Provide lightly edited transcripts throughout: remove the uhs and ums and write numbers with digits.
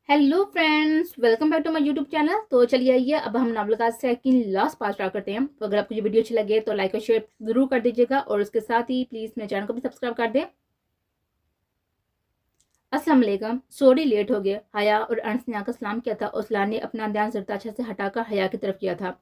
Hello friends, welcome back to my YouTube channel. तो चलिए आइए अब हम नावल का सेकंड लास्ट पार्ट स्टार्ट करते हैं। तो अगर आपको ये वीडियो अच्छी लगे तो लाइक और शेयर जरूर कर दीजिएगा और उसके साथ ही प्लीज मेरे चैनल को भी सब्सक्राइब कर दें। अस्सलाम वालेकुम। सॉरी लेट हो गया। हया और अनस ने आकर सलाम किया था और सलाम ने अपना ध्यान जरताशा से हटाकर हया की तरफ किया था।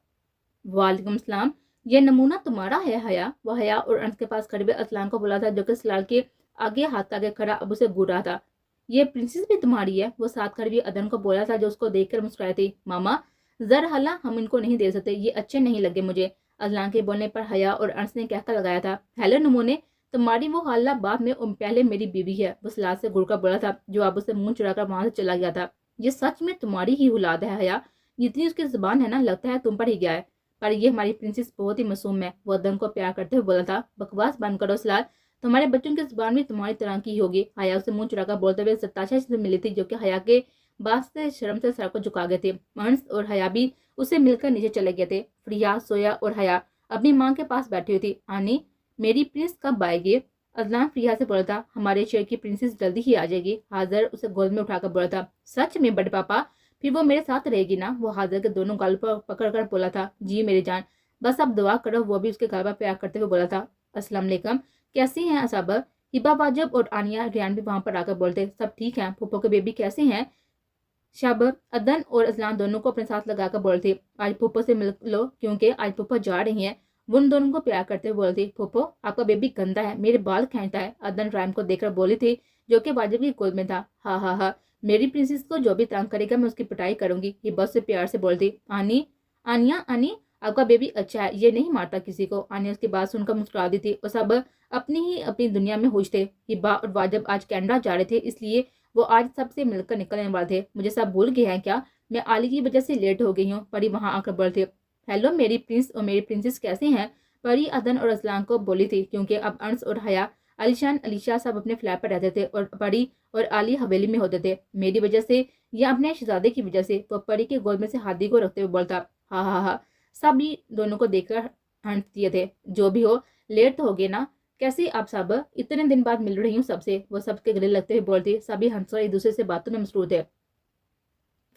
वालेकुम सलाम। ये नमूना तुम्हारा है हया? वो हया और अनस के पास खड़े हुए असलान को बोला था, जो कि सलाल के आगे हाथ आगे खड़ा अब उसे घूर रहा था। ये प्रिंसेस भी तुम्हारी है? वो साथ खड़ी हुई अदन को बोला था, जो उसको देखकर मुस्कुराई थी। मामा जर हला हम इनको नहीं दे सकते, ये अच्छे नहीं लगे मुझे। अजलान के बोलने पर हया और अनस ने कहकर लगाया था, हेलो नमूने, तुम्हारी वो हालना बाद में पहले मेरी बीवी है। वो सलाद से घुड़कर बोला था, जो अब उसे मुंह चुराकर वहां से चला गया था। ये सच में तुम्हारी ही औलाद है हया? जितनी उसकी जुबान है ना, लगता है तुम पर ही गया है। पर ये हमारी प्रिंसेस बहुत ही मासूम है। वो अदन को प्यार करते हुए बोला था, बकवास बंद करो सलाद, तुम्हारे बच्चों की जुबान भी तुम्हारी तरह की होगी। हया उसे मुंह चुराकर बोलते हुए सताशा से मिली थी, जो कि हया के बात से शर्म से सर को झुका गए थे। हंस और हया भी उसे मिलकर नीचे चले गए थे। फ्रिया, सोया और हया अपनी माँ के पास बैठी हुई थी। आनी, मेरी प्रिंस कब आएगी? अजलान फ्रिया से बोला था, हमारे शेर की प्रिंसेस जल्दी ही आ जाएगी। हाजर उसे गोद में उठाकर बोला था, सच में बड़े पापा? फिर वो मेरे साथ रहेगी ना? वो हाजर के दोनों गाल पर पकड़ कर बोला था, जी मेरी जान, बस अब दुआ करो। वो भी उसके गाल पर प्यार करते हुए बोला था, अस्सलाम वालेकुम, कैसी हैं असाब? हिबा वाजब और आनिया रियान भी वहां पर आकर बोलते, सब ठीक है। फूफो के बेबी कैसे हैं? शब, अदन और अजलान दोनों को अपने साथ लगाकर बोलती, आज फूफो से मिल लो, क्योंकि आज फूफो जा रही हैं। वो उन दोनों को प्यार करते हुए बोलती, फूफो आपका बेबी गंदा है, मेरे बाल खींचता है। अदन राइम को देखकर बोली थी, जो कि वाजिब की गोद में था। हा हा हा, मेरी प्रिंसेस को जो भी तंग करेगा मैं उसकी पिटाई करूंगी। ये बस से प्यार से बोलती, आनी, आनिया आनी, आपका बेबी अच्छा है, ये नहीं मारता किसी को। आनिया उसकी बात सुनकर मुस्कुरा दी थी और सब अपनी दुनिया में खुश थे। हिब्बा और वाजिब आज कनाडा जा रहे थे, इसलिए वो आज सबसे मिलकर निकलने वाले थे। मुझे सब भूल गए हैं क्या? मैं आली की वजह से लेट हो गई हूँ। परी वहां आकर बोलती, हेलो मेरी प्रिंस और मेरी प्रिंसेस कैसे हैं? परी अदन और असलान को बोली थी, क्योंकि अब अंस और हया, अलीशान अलीशा सब अपने फ्लैट पर रहते थे और परी और आली हवेली में होते थे। मेरी वजह से या अपने शहजादे की वजह से? वो परी के गोद में से हाथी को रखते हुए बोलता, हा हा हा। सभी दोनों को देखकर हंस दिए थे। जो भी हो, लेट तो हो गए ना? कैसे आप सब? इतने दिन बाद मिल रही हूँ सबसे। वो सबके गले लगते हुए बोलती। सभी हंसकर एक दूसरे से बातों में मसरूफ थे।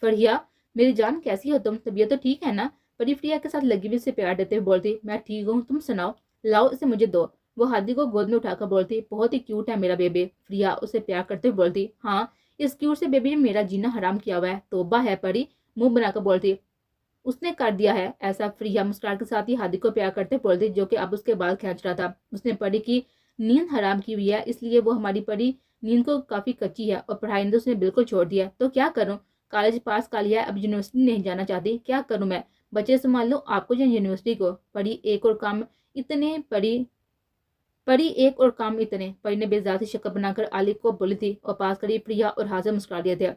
फरिया, मेरी जान कैसी हो तुम? तबीयत तो ठीक है ना? परी फ्रिया के साथ लगी हुई से प्यार देते हुए बोलती, मैं ठीक हूँ, तुम सुनाओ, लाओ इसे मुझे दो। वो हाथी को गोद में उठाकर बोलती, बहुत ही क्यूट है मेरा बेबी। फ्रिया उसे प्यार करते हुए बोलती, हाँ, इस क्यूट से बेबी ने मेरा जीना हराम किया हुआ है। तोबा है। परी मुंह बनाकर बोलती, उसने कर दिया है ऐसा? फ्रिया मुस्कुराहट के साथ ही हादी को प्यार करते बोलती, जो कि अब उसके बाल खींच रहा था। उसने परी की नींद हराम की हुई है, इसलिए वो हमारी परी नींद को काफी कच्ची है और पढ़ाई तो उसने बिल्कुल छोड़ दिया। तो क्या करूं? कॉलेज पास कर लिया है, अब यूनिवर्सिटी नहीं जाना चाहती। क्या करूं मैं? बच्चे संभाल लो, आपको या यूनिवर्सिटी को? परी एक और काम इतने परी ने बेजाती शक्ल बनाकर आलिफ को बोली थी और पास करी प्रिया और हाजिर मुस्कुरा दिए थे।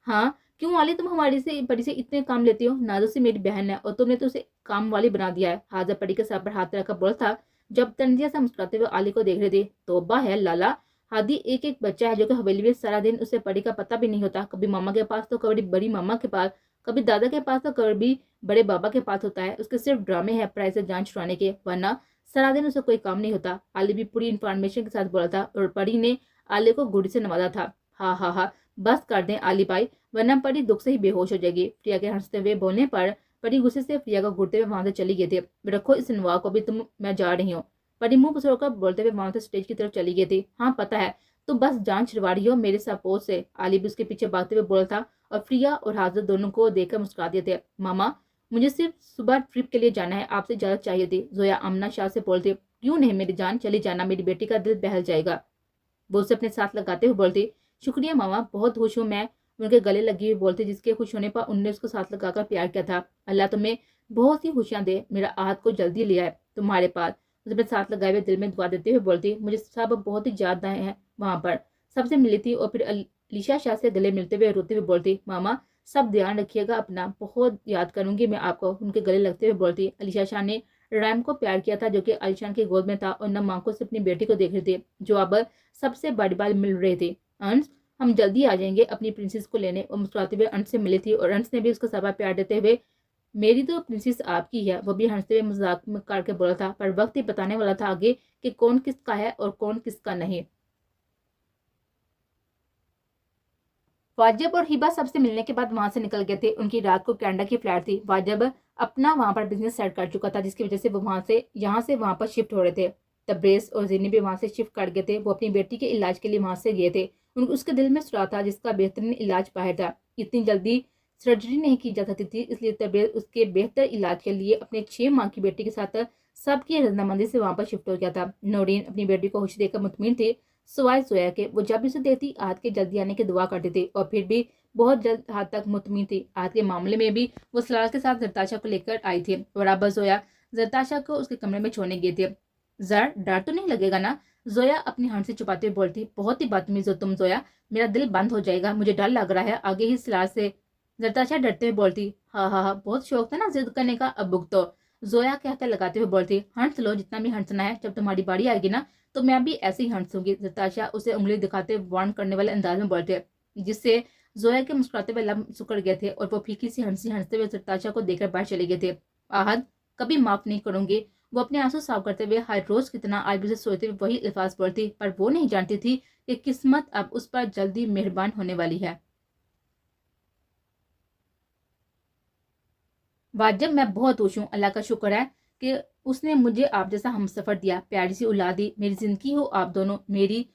हाँ, क्यों वाली, तुम हमारी से परी से इतने काम लेती हो? नाजो से मेरी बहन है और तुमने तो उसे काम वाली बना दिया है। हाजर परी के सर पर हाथ रखकर बोला था, जब तंजिया से मुस्कुराते हुए आली को देख रही थी। तोबा है लाला, हादी एक एक बच्चा है, जो कि हवेली में सारा दिन उसे परी का पता भी नहीं होता। कभी मामा के पास तो कभी बड़ी मामा के पास, कभी दादा के पास तो कभी बड़े बाबा के पास होता है। उसके सिर्फ ड्रामे है पढ़ाई से जान छुड़ाने के, वरना सारा दिन उसे कोई काम नहीं होता। आली भी पूरी इन्फॉर्मेशन के साथ बोला था और परी ने आली को गुड़ी से नवाजा था। हा हा हा, बस कर दें आली भाई, वरना परी दुख से ही बेहोश हो जाएगी। प्रिया के हंसते हुए बोलने पर परी गुस्से से प्रिया को घूरते हुए वहां से चली गई थी। रखो इस नवा को भी, तुम, मैं जा रही हूँ। परी मुंह पसोड़कर बोलते हुए वहां से स्टेज की तरफ चली गई थी। हाँ पता है, तो बस जान छिड़वा रही हो मेरे सपोर्ट से। आली भी उसके पीछे भागते हुए बोला था और प्रिया और हाजिर दोनों को देखकर मुस्कुरा दिए थे। मामा, मुझे सिर्फ सुबह ट्रिप के लिए जाना है, आपसे इजाजत चाहिए थी। जोया आमना शाह से बोलती, क्यों नहीं मेरी जान, चली जाना, मेरी बेटी का दिल बहल जाएगा। वो उसे अपने साथ लगाते हुए बोलती, शुक्रिया मामा, बहुत खुश हूँ मैं। उनके गले लगी हुई बोलती, जिसके खुश होने पर उनने उसको साथ लगाकर प्यार किया था। अल्लाह तुम्हें बहुत सी खुशियां दे, मेरा आहत को जल्दी लिया है तुम्हारे पास। उसे अपने साथ लगाए हुए दिल में दुआ देते हुए बोलती, मुझे सब बहुत ही याद आए हैं वहां पर, सबसे मिली थी। और फिर अलीशा शाह से गले मिलते हुए रोते हुए बोलती, मामा सब ध्यान रखिएगा अपना, बहुत याद करूंगी मैं आपको। उनके गले लगते हुए बोलती। अलीशा शाह ने रैम को प्यार किया था, जो कि अलीशान की गोद में था और नम आंखों से अपनी बेटी को देख रही थी, जो अब सबसे बड़ी बार मिल रही थी। अंश, हम जल्दी आ जाएंगे अपनी प्रिंसेस को लेने। और मुस्कुराते हुए अंश से मिली थी और अंश ने भी उसका सबा प्यार देते हुए, मेरी तो प्रिंसेस आपकी है, वो भी हंसते हुए मजाक में करके बोला था। पर वक्त ही बताने वाला था आगे कि कौन किसका है और कौन किसका नहीं। वाजिब और हिबा सबसे मिलने के बाद वहां से निकल गए थे। उनकी रात को कनाडा की फ्लैट थी। वाजिब अपना वहां पर बिजनेस सेट कर चुका था, जिसकी वजह से वो यहाँ से वहां पर शिफ्ट हो रहे थे। तब्रेज और ज़ीनी भी वहां से शिफ्ट कर गए थे। वो अपनी बेटी के इलाज के लिए वहां से गए थे। उसके दिल में सुराख था जिसका बेहतरीन इलाज बाहर था। इतनी जल्दी सर्जरी नहीं की जा सकती थी, इसलिए तब्रेज उसके बेहतर इलाज के लिए अपने 6 माह की बेटी के साथ सबकी रजामंदी से वहां पर शिफ्ट हो गया था। नौरीन अपनी बेटी को खुशी देकर मुतमिन थी, सिवाय सोया के। वो जब इसे देखती आज के जल्दी आने की दुआ करती थी और फिर भी बहुत जल्द हद तक मुतमिन थी। आज के मामले में भी वो सलाल के साथ जरताशा को लेकर आई थी और अब जोया जरताशा को उसके कमरे में छोड़ने गई थी। जर डर तो नहीं लगेगा ना? जोया अपनी हंसी छुपाते हुए बोलती। बहुत ही बदतमीज हो तुम जोया, मेरा दिल बंद हो जाएगा, मुझे डर लग रहा है। आगे ही सलाल से जरताशा डरते हुए बोलती। हाँ हाँ हाँ, बहुत शौक था ना जिद करने का, अब भुगतो। जोया कहते लगाते हुए बोलती। हंस लो जितना भी हंसना है, जब तुम्हारी बारी आएगी ना तो मैं भी ऐसे ही हंसूंगी। जरताशा उसे उंगली दिखाते वार्न करने वाले अंदाज में बोलते, जिससे जोया के मुस्कुराते हुए लब सुकड़ गए थे और वो फीकी सी हंसी हंसते हुए जरताशा को देखकर बाहर चले गए थे। आहद, कभी माफ नहीं करूंगी। वो अपने आंसू साफ करते हुए हर रोज कितना आज भी सोचते हुए वही अल्फाज बोलती, पर वो नहीं जानती थी कि किस्मत अब उस पर जल्दी मेहरबान होने वाली है। वाजिब, मैं बहुत खुश हूँ, अल्लाह का शुक्र है कि उसने मुझे आप जैसा हमसफर दिया, प्यारी सी औलाद दी। मेरी जिंदगी हो आप दोनों, मेरी।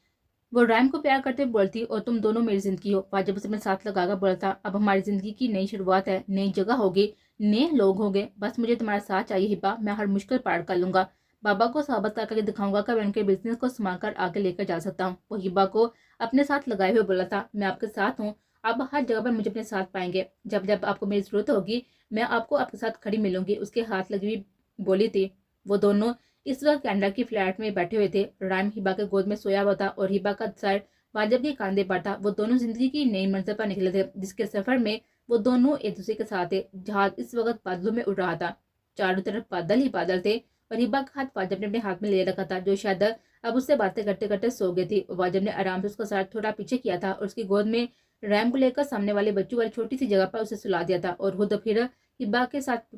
वो रैम को प्यार करते हुए बोलती, और तुम दोनों मेरी जिंदगी हो। वाजिब उसे अपने साथ लगाकर बोलता, अब हमारी जिंदगी की नई शुरुआत है, नई जगह होगी, नए लोग होंगे। बस मुझे तुम्हारा साथ चाहिए हिबा, मैं हर मुश्किल पार कर लूंगा। बाबा को साबित करके दिखाऊंगा कि मैं उनके बिजनेस को संभाल कर आगे लेकर जा सकता हूँ। वो हिबा को अपने साथ लगाए हुए बोला था, मैं आपके साथ हूँ, आप हर जगह पर मुझे अपने साथ पाएंगे। जब जब आपको मेरी जरूरत होगी मैं आपको आपके साथ खड़ी मिलूंगी। उसके हाथ लगी हुई बोली थी। वो दोनों इस वक्त कनाडा की फ्लैट में बैठे हुए थे। राम हिबा के गोद में सोया हुआ था और हिबा का सर वाजिब के कंधे पर था। वो दोनों जिंदगी की नई मंजिल पर निकले थे, जिसके सफर में वो दोनों एक दूसरे के साथ थे। जहाज इस वक्त बादलों में उड़ रहा था, चारों तरफ बादल ही बादल थे और हिबा का हाथ वाजिब ने अपने हाथ में ले रखा था, जो शायद अब उससे बातें करते करते सो गई थी। वाजिब ने आराम से उसका सर थोड़ा पीछे किया था और उसकी गोद में रैम को लेकर सामने वाले बच्चों वाली छोटी सी जगह पर उसे सुला दिया था और खुद फिर हिबा के साथ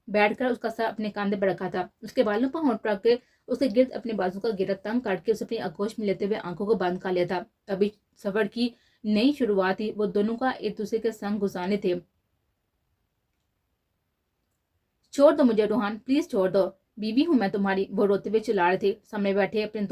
बैठकर उसका सर अपने कंधे पर रखा था। उसके बालों पर होंठ रख के उसके गिर्द अपने बाजू का गिरा तंग काट के उसे अपनी आगोश में लेते हुए आंखों को बंद कर लिया था। अभी सफर की नई शुरुआत ही, वो दोनों का एक दूसरे के संग गुजारने थे। छोड़ दो मुझे रोहान, प्लीज छोड़ दो, बीवी हूं मैं तुम्हारी, वो रोते हुए चिल्ला रहे थे। सामने बैठे अपने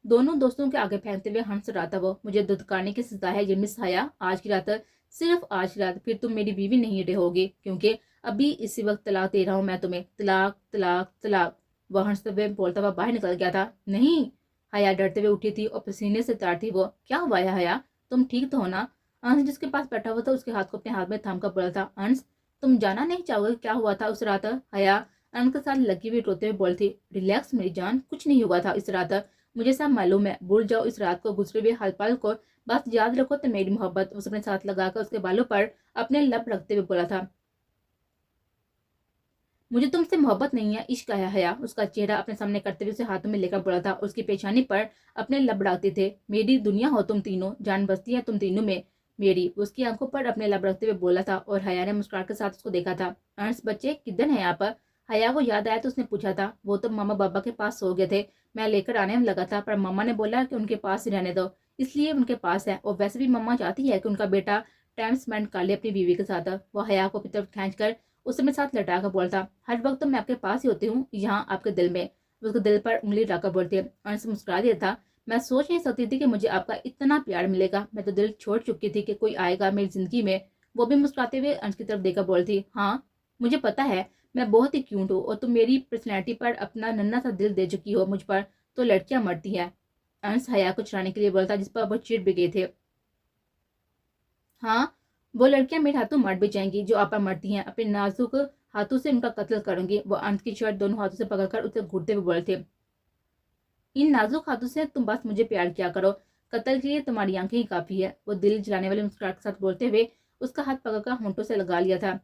दोनों दोस्तों के आगे फेंकते हुए हंस रहा था। वो, मुझे दुदकारने की सजा है ये मिस हाया, आज की रात, सिर्फ आज की रात, फिर तुम मेरी बीवी नहीं रहोगी, क्योंकि अभी इसी वक्त तलाक दे रहा हूं मैं तुम्हें, तलाक तलाक तलाक। वह हंसते हुए बोलता हुआ बाहर निकल गया था। नहीं, हया डरते हुए उठी थी और पसीने से तार थी वो। क्या हुआ है हया, तुम ठीक तो हो ना? अंश जिसके पास बैठा हुआ था उसके हाथ को अपने हाथ में थाम कर बोला था। अंश, तुम जाना नहीं चाहोगे क्या हुआ था उस रात? हया अंश के साथ लगी हुई रोते हुए बोलती। रिलैक्स मेरी जान, कुछ नहीं हुआ था इस रात, मुझे सब मालूम है, भूल जाओ इस रात को, गुजरे हुए हर पल को, बस याद रखो तो मेरी मोहब्बत। उसे अपने साथ लगाकर उसके बालों पर अपने लब रखते हुए बोला था। मुझे तुमसे मोहब्बत नहीं है, इश्क है हया। उसका चेहरा अपने सामने करते हुए उसे हाथों में लेकर बोला था। उसकी पेशानी पर अपने लब रखते थे। मेरी दुनिया हो तुम तीनों, जान बसती है तुम तीनों में मेरी। उसकी आंखों पर अपने लब रखते हुए बोला था और हया ने मुस्कुराहट के साथ उसको देखा था। अर्श बच्चे किधर है आप? हया को याद आया तो उसने पूछा था। वो तो मामा बाबा के पास सो गए थे, मैं लेकर आने में लगा था, पर मामा ने बोला कि उनके पास ही रहने दो, इसलिए उनके पास है। और वैसे भी मम्मा चाहती है कि उनका बेटा टाइम स्पेंड कर ले अपनी बीवी के साथ। वो हया को अपनी तरफ खींच कर उसे मेरे साथ लटा कर बोलता, हर वक्त तो मैं आपके पास ही होती हूँ, यहाँ आपके दिल में। उसके दिल पर उंगली रखकर बोलती है। अंश मुस्कुरा दिया था। मैं सोच नहीं सकती थी कि मुझे आपका इतना प्यार मिलेगा, मैं तो दिल छोड़ चुकी थी कि कोई आएगा मेरी जिंदगी में। वो भी मुस्कुराते हुए अंश की तरफ देखकर बोलती, हाँ मुझे पता है मैं बहुत ही क्यूट हूँ और तुम मेरी पर्सनैलिटी पर अपना नन्हा सा दिल दे चुकी हो मुझ पर, तो लड़कियां मरती हैं। अंश हया को छुड़ाने के लिए बोलता, जिस पर वो चिढ़ भी गए थे। हाँ, वो लड़कियां मेरे हाथों मर भी जाएंगी जो आप पर मरती हैं, अपने नाजुक हाथों से उनका कत्ल करूंगी। वो अंत की शर्ट दोनों हाथों से पकड़कर उसे घूरते हुए बोले थे, इन नाजुक हाथों से तुम बस मुझे प्यार किया करो, कत्ल के लिए तुम्हारी आंखें ही काफी है। वो दिल जलाने वाले मुस्कुराहट के साथ बोलते हुए उसका हाथ पकड़कर होंठों से लगा लिया था।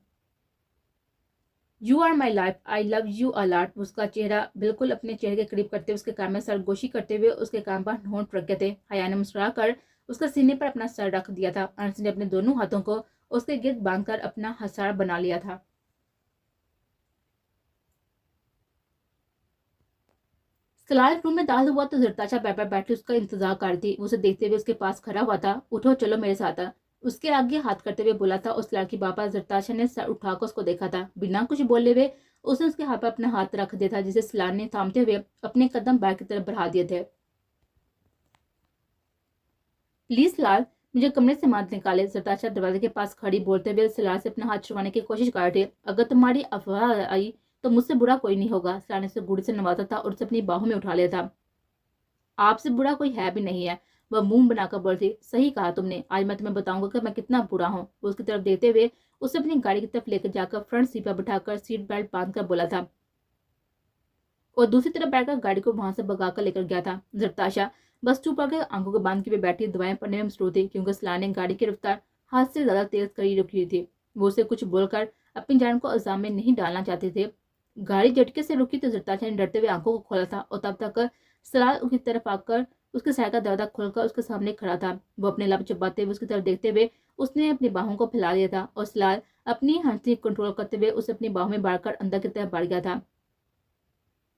You are my life, I love you a lot. उसका चेहरा बिल्कुल अपने चेहरे के करीब करते हुए उसके कान में सरगोशी करते हुए उसके कान पर होंठ रख गए थे। हया ने मुस्कुरा कर उसके सीने पर अपना सर रख दिया था। अंश ने अपने दोनों हाथों को उसके गिर्द बांधकर अपना हसार बना लिया था। सलाल रूम में दाखिल हुआ तो जरताशा बेड पर बैठी उसका इंतजार कर रही थी। उसे देखते हुए उसके पास खड़ा हुआ था। उठो चलो मेरे साथ। اس کے آگے ہاتھ کرتے ہوئے بولا تھا۔ اس لڑکی باپا زرتاشا نے سر اٹھا کر اس کو دیکھا تھا۔ بنا کچھ بولے ہوئے اس نے اس کے ہاتھ پر اپنا ہاتھ رکھ دیا تھا، جسے سلار نے تھامتے ہوئے اپنے قدم باہر کی طرف بڑھا دیے تھے۔ پلیز سلار، مجھے کمرے سے مت نکالے، زرتاشا دروازے کے پاس کھڑی بولتے ہوئے سلار سے اپنا ہاتھ چھڑوانے کی کوشش کر رہے تھے۔ اگر تمہاری افواہ آئی تو مجھ سے برا کوئی نہیں ہوگا۔ سلار نے اسے گوڑی سے نوازا تھا اور اسے اپنی باہوں میں اٹھا لیا تھا۔ آپ سے برا کوئی ہے بھی نہیں ہے، وہ منہ بنا کر بولتی۔ صحیح کہا تم نے، آج میں تمہیں بتاؤں گا کہ میں کتنا برا ہوں۔ وہ اس کی طرف دیکھتے ہوئے اسے اپنی گاڑی کی طرف لے کر جا کر فرنٹ سیٹ پر بٹھا کر سیٹ بیلٹ باندھ کر بولا تھا، اور دوسری طرف بیٹھ کر گاڑی کو وہاں سے بگا کر لے کر گیا تھا۔ زرتاشا بس چپ کر آنکھوں کو باندھ کے بیٹھی دعائیں پڑھنے میں مصروف تھی، کیونکہ سلار نے گاڑی کی رفتار حد سے زیادہ تیز کری رکھی تھی۔ وہ اسے کچھ بول کر اپنی جان کو عذاب میں نہیں ڈالنا چاہتے تھے۔ گاڑی جھٹکے سے رکی تو زرتاشا نے ڈرتے ہوئے آنکھوں کو کھولا تھا، اور تب تک سلار اس کی طرف آ کر اس کے سائے کا دروازہ کھول کر اس کے سامنے کھڑا تھا۔ وہ اپنے لب چباتے ہوئے اس کی طرف دیکھتے ہوئے اس نے اپنی باہوں کو پھیلا لیا تھا، اور سلار اپنی ہنسی کنٹرول کرتے ہوئے اسے اپنی باہوں میں بڑھ کر اندر کی طرف بڑھ گیا تھا۔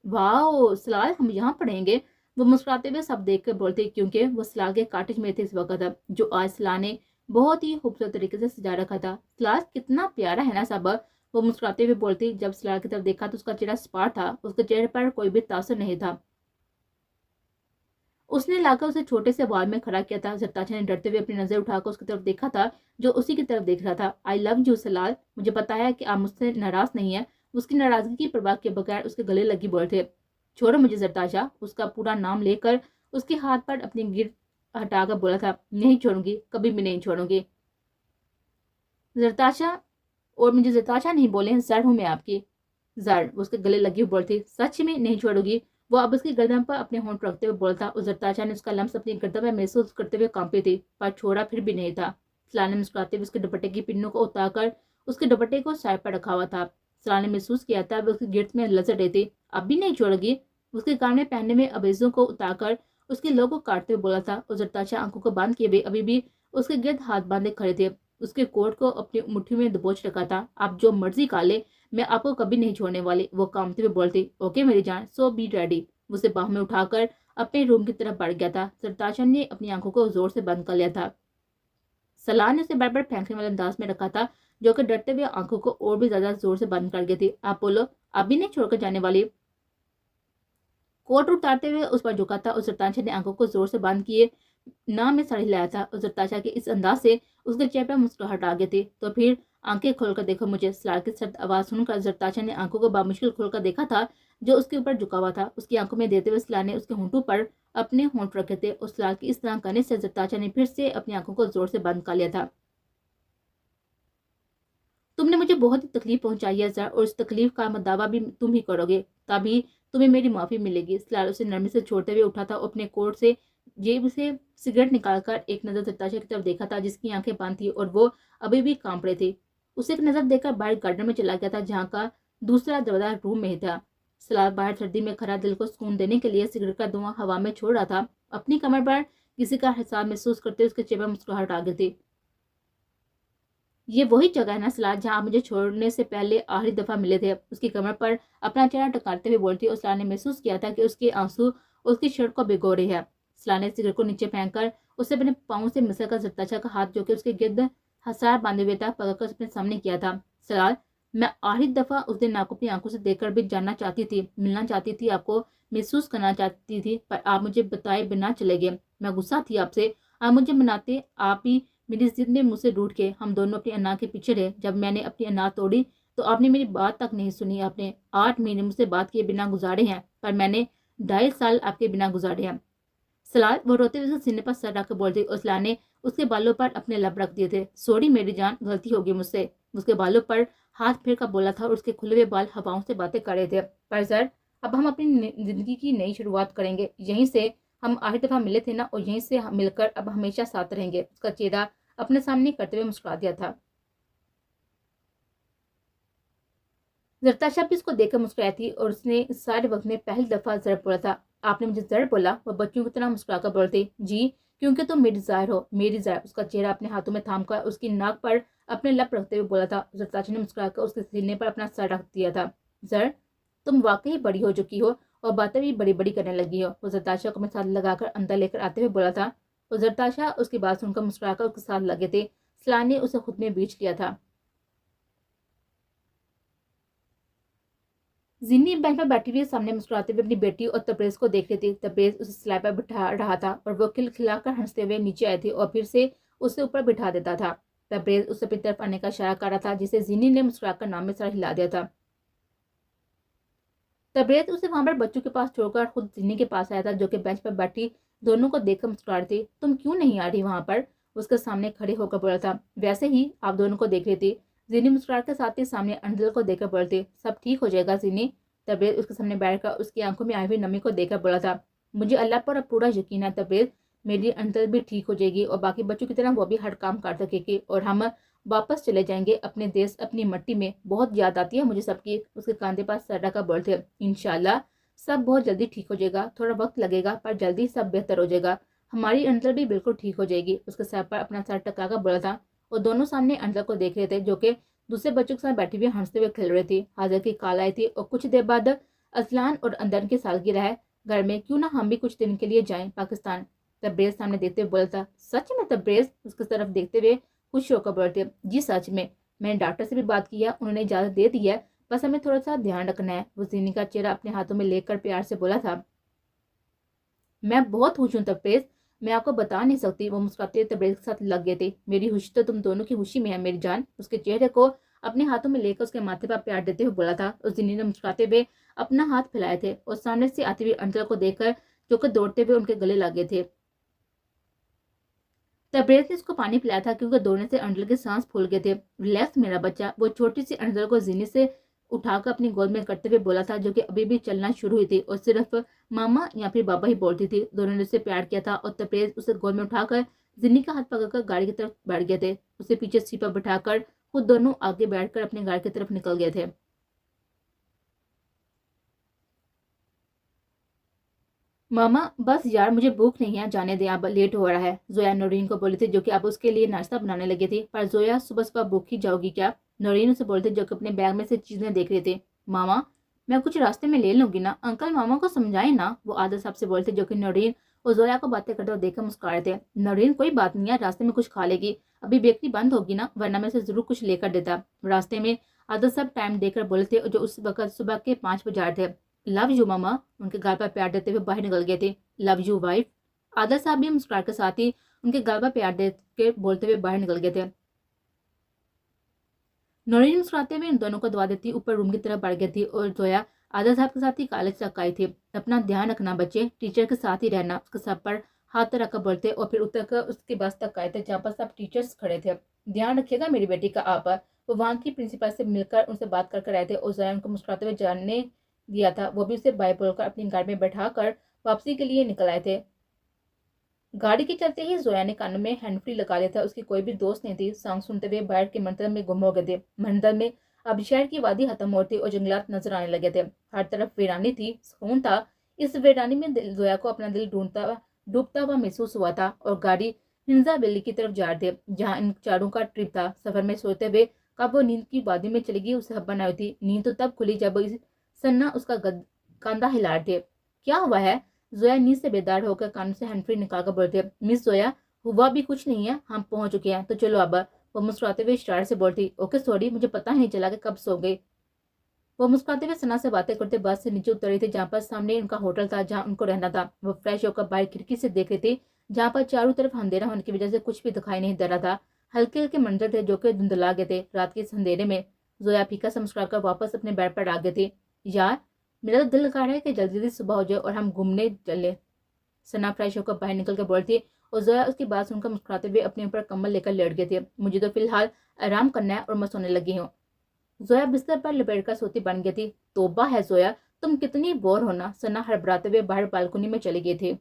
واؤ سلار، ہم یہاں پڑھیں گے، وہ مسکراتے ہوئے سب دیکھ کر بولتے، کیونکہ وہ سلار کے کاٹیج میں تھے اس وقت، جو آج سلار نے بہت ہی خوبصورت طریقے سے سجا رکھا تھا۔ سلار کتنا پیارا ہے نا سب، وہ مسکراتے ہوئے بولتی۔ جب سلار کی طرف دیکھا تو اس کا چہرہ سپاٹ تھا، اس کے چہرے پر کوئی بھی تاثر نہیں تھا۔ اس نے لا کر اسے چھوٹے سے وال میں کھڑا کیا تھا۔ زرتاشا نے ڈرتے ہوئے اپنی نظر اٹھا کر اس کی طرف دیکھا تھا، جو اسی کی طرف دیکھ رہا تھا۔ آئی لو یو سلار، مجھے پتا ہے کہ آپ مجھ سے ناراض نہیں ہیں۔ اس کی ناراضگی کی پرواہ کے بغیر اس کے گلے لگی بول تھے، چھوڑو مجھے زرتاشا، اس کا پورا نام لے کر اس کے ہاتھ پر اپنی گرد ہٹا کر بولا تھا۔ نہیں چھوڑوں گی، کبھی بھی نہیں چھوڑوں گی زرتاشا، اور مجھے زرتاشا نہیں بولیں، زر ہوں میں آپ کی، زر، اس کے گلے لگی بول تھی۔ سچ میں نہیں چھوڑوں گی، وہ اب اس کی گردن پر اپنے ہونٹ رکھتے ہوئے بولتا، اور زرتاشا نے اس کا لمس اپنی گردن میں محسوس کرتے ہوئے کانپی تھی، پر چھوڑا پھر بھی نہیں تھا۔ سلار نے مسکراتے ہوئے اس کے دوپٹے کی پنوں کو اتار کر اس کے دوپٹے کو سائڈ پر رکھا ہوا تھا۔ سلار نے محسوس کیا تھا وہ اس کی گرد میں لذت رہی تھی۔ اب بھی نہیں چھوڑے گی، اس کے کان میں پہننے میں عویزوں کو اتار کر اس کے لوگوں کو کاٹتے ہوئے بولا تھا، اور زرتاشا آنکھوں کو باندھ کیے ہوئے ابھی بھی اس کے گرد ہاتھ باندھے کھڑے تھے، اس کے کوٹ کو اپنی مٹھی میں دبوچ رکھا تھا۔ آپ جو مرضی کھا لے، میں آپ کو کبھی نہیں چھوڑنے والی، وہ کانپتے ہوئے بولتی۔ اوکے میری جان، سو بی ریڈی، اسے باہوں میں اٹھا کر اپنے روم کی طرف بڑھ گیا تھا۔ زرتاشا نے اپنی آنکھوں کو زور سے بند کر لیا تھا۔ سلار نے اسے بڑھ بڑھ پھینکنے والے انداز میں رکھا تھا، جو کہ ڈرتے ہوئے آنکھوں کو اور بھی زیادہ زور سے بند کر گئی تھی۔ آپ بولو، اب بھی نہیں چھوڑ کر جانے والی؟ کوٹ اتارتے ہوئے اس پر جھکا تھا، اور زرتاشا نے آنکھوں کو زور سے بند کیے نہ میں سڑی لایا تھا، اور زرتاشا کے اس انداز سے اس کے چہرے پر مسکراہٹ آ گئی تھی۔ تو پھر آنکھیں کھول کر دیکھو مجھے، سلار کی سرد آواز سن کر زرتاشا نے آنکھوں کو بامشکل کھول کر دیکھا تھا، جو اس کے اوپر جھکا ہوا تھا۔ اس کی آنکھوں میں دیتے ہوئے سلار نے اس کے ہونٹوں پر اپنے ہونٹ رکھے تھے، اور سلار کی اس طرح کرنے سے زرتاشا نے پھر سے اپنی آنکھوں کو زور سے بند کر لیا تھا۔ تم نے مجھے بہت ہی تکلیف پہنچائی ہے زر، اور اس تکلیف کا دعویٰ بھی تم ہی کرو گے، تبھی تمہیں میری معافی ملے گی۔ سلار اسے نرمی سے چھوڑتے ہوئے اٹھا تھا، اور اپنے کوٹ سے جیب سے سگریٹ نکال کر ایک نظر زرتاشا کی طرف دیکھا تھا، جس کی آنکھیں بند تھی اور وہ ابھی بھی کانپ رہے تھے۔ اسے ایک نظر دے کر باہر گارڈن میں چلا گیا تھا، جہاں کا دوسرا دروازہ روم میں ہی تھا۔ سلار باہر سردی میں کھڑا دل کو سکون دینے کے لیے سگریٹ کا دھواں ہوا میں چھوڑ رہا تھا۔ اپنی کمر پر کسی کا حساب محسوس کرتے اس کے چہرے پر مسکراہٹ آ گئی تھی۔ یہ وہی جگہ ہے نا سلار، جہاں آپ مجھے چھوڑنے سے پہلے آخری دفعہ ملے تھے؟ اس کی کمر پر اپنا چہرہ ٹکاتے ہوئے بولتی، اور سلار نے محسوس کیا تھا کہ اس کے آنسو اس کی شرٹ کو بھگو رہے ہیں۔ سلار نے سگریٹ کو نیچے پھینک کر اسے اپنے پاؤں سے مسل کر زرتاشا کا ہاتھ، جو کہ اس کے گرد حسار باندھے ہوئے تھا، پکڑ کر اپنے سامنے کیا تھا۔ سلار، میں آخری دفعہ اس دن آپ کو اپنی آنکھوں سے دیکھ کر بھی جاننا چاہتی تھی، ملنا چاہتی تھی، آپ کو محسوس کرنا چاہتی تھی، پر آپ مجھے بتائے بنا چلے گئے۔ میں غصہ تھی آپ سے، آپ مجھے مناتے، آپ ہی میری ضد میں مجھ سے روٹھ کے ہم دونوں اپنی انا کے پیچھے رہے۔ جب میں نے اپنی انا توڑی تو آپ نے میری بات تک نہیں سنی۔ آپ نے 8 مہینے مجھ سے بات کیے بنا گزارے ہیں، پر میں نے 2.5 سال آپ کے بنا گزارے ہیں۔ سلار، وہ روتے ہوئے سینے پر سر رکھ بولتی، اور سلار نے اس کے بالوں پر اپنے لب رکھ دیے تھے۔ سوری میری جان، غلطی ہوگی مجھ سے، اس کے بالوں پر ہاتھ پھیر کر بولا تھا، اور اس کے کھلے ہوئے بال ہواؤں سے باتیں کر رہے تھے۔ پر سر، اب ہم اپنی زندگی کی نئی شروعات کریں گے، یہیں سے ہم آخری دفعہ ملے تھے نا، اور یہیں سے مل کر اب ہمیشہ ساتھ رہیں گے۔ اس کا چہرہ اپنے سامنے کرتے ہوئے مسکرا دیا تھا۔ زرتاشا بھی اس کو دیکھ کر مسکرائی تھی، اور اس نے اس سارے وقت میں پہلی دفعہ زر بولا تھا۔ آپ نے مجھے زر بولا؟ وہ بچوں کی طرح مسکرا کر بولتی، جی، کیونکہ تم میری زر ہو، میری زر۔ اس کا چہرہ اپنے ہاتھوں میں تھام کر اس کی ناک پر اپنے لب رکھتے ہوئے بولا تھا۔ زرتاشا نے مسکرا کر اس کے سینے پر اپنا سر رکھ دیا تھا۔ زر، تم واقعی بڑی ہو چکی ہو، اور باتیں بھی بڑی بڑی کرنے لگی ہو، وہ زرتاشا کو اپنے ساتھ لگا کر اندر لے کر آتے ہوئے بولا تھا، اور زرتاشا اس کی بات سن کر مسکرا کر اس کے ساتھ لگے تھے۔ سلا نے اسے خود میں بیچ لیا تھا۔ زینی بینک میں بیٹھی ہوئی سامنے مسکراتے ہوئے اپنی بیٹی اور تبریز کو دیکھ رہی تھی۔ تبریز اسے سلائی پر بٹھا رہا تھا اور وہ کھلکھلا کر ہنستے ہوئے نیچے آئی تھی اور پھر سے اسے اوپر بٹھا دیتا تھا۔ تبریز اسے اپنی طرف آنے کا اشارہ کر رہا تھا جسے زینی نے مسکرا کر نام میں سر ہلا دیا تھا۔ تبریز اسے وہاں پر بچوں کے پاس چھوڑ کر خود زینی کے پاس آیا تھا جو کہ بینچ پر بیٹھی دونوں کو دیکھ کر مسکرا رہی تھی۔ تم کیوں نہیں آ رہی وہاں پر؟ اس کے سامنے کھڑے ہو کر بولا تھا۔ ویسے ہی آپ دونوں کو دیکھ رہی تھی، زینی مسکراہٹ کے ساتھ ہی سامنے انجل کو دیکھ کر بولتی۔ سب ٹھیک ہو جائے گا زینی؟ تبریز اس کے سامنے بیٹھ کر اس کی آنکھوں میں آئی ہوئی نمی کو دیکھ کر بولا تھا۔ مجھے اللہ پر اب پورا یقین ہے تبریز، میری انجل بھی ٹھیک ہو جائے گی اور باقی بچوں کی طرح وہ بھی ہر کام کر سکے گی اور ہم واپس چلے جائیں گے اپنے دیس اپنی مٹی میں۔ بہت یاد آتی ہے مجھے سب کی۔ اس کے کاندھے پر سر رکھ کر بولتے۔ انشاءاللہ سب بہت جلدی ٹھیک ہو جائے گا، تھوڑا وقت لگے گا پر جلدی سب بہتر ہو جائے گا، ہماری انجل بھی بالکل ٹھیک ہو جائے گی۔ اس کے سر پر اپنا سر ٹکا کر بولا تھا اور دونوں سامنے انجل کو دیکھ رہے تھے جو کہ دوسرے بچوں کے ساتھ بیٹھی ہوئی ہنستے ہوئے کھیل رہی تھی۔ حاضر کی کال آئی تھی اور کچھ دیر بعد اسلان اور اندر کی سالگرہ ہے گھر میں، کیوں نہ ہم بھی کچھ دن کے لیے جائیں پاکستان؟ تبریز سامنے دیکھتے ہوئے بولا تھا۔ سچ میں؟ تبریز اس کی طرف دیکھتے ہوئے خوش ہو کر بولتے۔ جی سچ میں نے ڈاکٹر سے بھی بات کی ہے، انہوں نے اجازت دے دی ہے، بس ہمیں تھوڑا سا دھیان رکھنا ہے۔ وہ زینی کا چہرہ اپنے ہاتھوں میں لے کر پیار سے بولا تھا۔ میں بہت خوش ہوں تبریز، میں آپ کو بتا نہیں سکتی۔ وہ مسکراتے تبریز کے ساتھ لگ گئے تھے۔ میری خوشی تو تم دونوں کی خوشی میں ہے میری جان۔ اس کے چہرے کو اپنے ہاتھوں میں لے کر اس کے ماتھے پر پیار دیتے ہوئے بولا تھا۔ اس زینی نے مسکراتے ہوئے اپنا ہاتھ پھیلائے تھے اور سامنے سے آتی ہوئی انجل کو دیکھ کر جو کہ دوڑتے ہوئے ان کے گلے لگے تھے۔ تبریز نے اس کو پانی پلایا تھا کیونکہ دوڑنے سے انجل کے سانس پھول گئے تھے۔ ریلیکس میرا بچہ، وہ چھوٹی سی انجل کو زینی سے اٹھا کر اپنی گود میں کرتے ہوئے بولا تھا جو کہ ابھی بھی چلنا شروع ہوئی تھی اور صرف ماما یا پھر بابا ہی بولتی تھی۔ دونوں نے اسے پیار کیا تھا اور تبریز اسے گود میں اٹھا کر زینی کا ہاتھ پکڑ کر گاڑی کی طرف بیٹھ گئے تھے۔ اسے پیچھے سیٹ پر بٹھا کر خود دونوں آگے بیٹھ کر اپنے گاڑی کی طرف نکل گئے تھے۔ ماما بس یار مجھے بھوک نہیں ہے، جانے دیں، اب لیٹ ہو رہا ہے، زویا نورین کو بولی تھی جو کہ اب اس کے لیے ناشتہ بنانے لگی تھی۔ پر زویا صبح صبح بھوکی جاؤ گی کیا؟ نورین اسے بولتے جو کہ اپنے بیگ میں سے چیزیں دیکھ رہی تھی۔ ماما میں کچھ راستے میں لے لوں گی نا، انکل ماما کو سمجھائیں نا، وہ عادل صاحب سے بولتے جو کہ نورین اور زویا کو باتیں کرتے ہوئے دیکھ کر مسکرا رہے تھے۔ نورین کوئی بات نہیں ہے، راستے میں کچھ کھا لے گی، ابھی بیکری بند ہوگی نا، ورنہ میں سے ضرور کچھ لے کر دیتا۔ راستے میں عادل صاحب ٹائم دے کر بولے تھے جو اس وقت صبح کے 5 بج رہے تھے۔ لو یو ماما، ان کے گال پر پیار دیتے ہوئے باہر نکل گئے تھے۔ لو یو وائف، عادل صاحب بھی مسکراہٹ کے ساتھ ہی ان کے گال پر پیار دے کے بولتے ہوئے باہر نکل گئے تھے۔ نورین مسکراتے ہوئے ان دونوں کو دعا دیتی اوپر روم کی طرف بڑھ گئی تھی اور زویا عادل صاحب کے ساتھ ہی کالج تک آئی تھی۔ اپنا دھیان رکھنا بچے، ٹیچر کے ساتھ ہی رہنا، اس کے سر پر ہاتھ رکھ کر بولتے اور پھر اتر کر اس کے بس تک آئے تھے جہاں پر سب ٹیچرز کھڑے تھے۔ دھیان رکھیے گا میری بیٹی کا آپ پر۔ وہ وہاں کی پرنسپل سے مل کر ان سے بات کر کر آئے تھے اور زویا ان کو مسکراتے ہوئے جاننے دیا تھا۔ وہ بھی اسے بائے بول کر اپنی گاڑی میں بیٹھا کر واپسی کے لیے نکل آئے تھے۔ گاڑی کے چلتے ہی زویا نے کانوں میں ہینڈ فری لگا لیا تھا، اس کی کوئی بھی دوست نہیں تھی۔ سانگ سنتے ہوئے باہر کے منظر میں گم ہو گئے تھے۔ منظر میں اب شہر کی وادی ختم ہوتی اور جنگلات نظر آنے لگے تھے، ہر طرف ویرانی تھی، سکون تھا۔ اس ویرانی میں زویا کو اپنا دل ڈوبتا ہوا محسوس ہوا تھا اور گاڑی ہنزا ویلی کی طرف جا رہے تھے جہاں ان چاروں کا ٹرپ تھا۔ سفر میں سوتے ہوئے کب وہ نیند کی وادی میں چلی گئی اسے خبر نہ ہوئی تھی۔ نیند تو تب کھلی جب سنا اس کا کاندھا ہلا رہے تھے۔ کیا ہوا ہے؟ زویا نیند سے بیدار ہو کر کانوں سے ہینڈ فری نکال کر بولتے۔ مس زویا ہوا بھی کچھ نہیں ہے، ہم پہنچ چکے ہیں تو چلو اب۔ وہ مسکراتے ہوئے اشارے سے بولتی۔ اوکے سوری، مجھے پتہ ہی نہیں چلا کہ کب سو گئی۔ وہ مسکراتے ہوئے سنا سے باتیں کرتے بس سے نیچے اتر رہی تھی جہاں پر سامنے ان کا ہوٹل تھا جہاں ان کو رہنا تھا۔ وہ فریش ہو کر باہر کھڑکی سے دیکھ رہی تھی جہاں پر چاروں طرف اندھیرا ہونے کی وجہ سے کچھ بھی دکھائی نہیں دے رہا تھا۔ ہلکے ہلکے منظر تھے جو کہ دھندلا گئے تھے رات کے اس اندھیرے میں۔ زویا پھیکا سے مسکرا کر واپس اپنے بیڈ پر آ گئی تھی۔ یار میرا تو دل کہہ رہا ہے کہ جلدی جلدی صبح ہو جائے اور ہم گھومنے چلے۔ سنا فریش ہو کر باہر نکل کر بولتی اور زویا اس کی بات سن کر مسکراتے ہوئے اپنے اوپر کمبل لے کر لیٹ گئے تھے۔ مجھے تو فی الحال آرام کرنا ہے اور میں سونے لگی ہوں۔ زویا بستر پر لپیٹ کر سوتی بن گئی تھی۔ توبہ ہے زویا، تم کتنی بور ہونا، سنا ہڑبڑاتے ہوئے باہر بالکنی میں چلی گئی تھی۔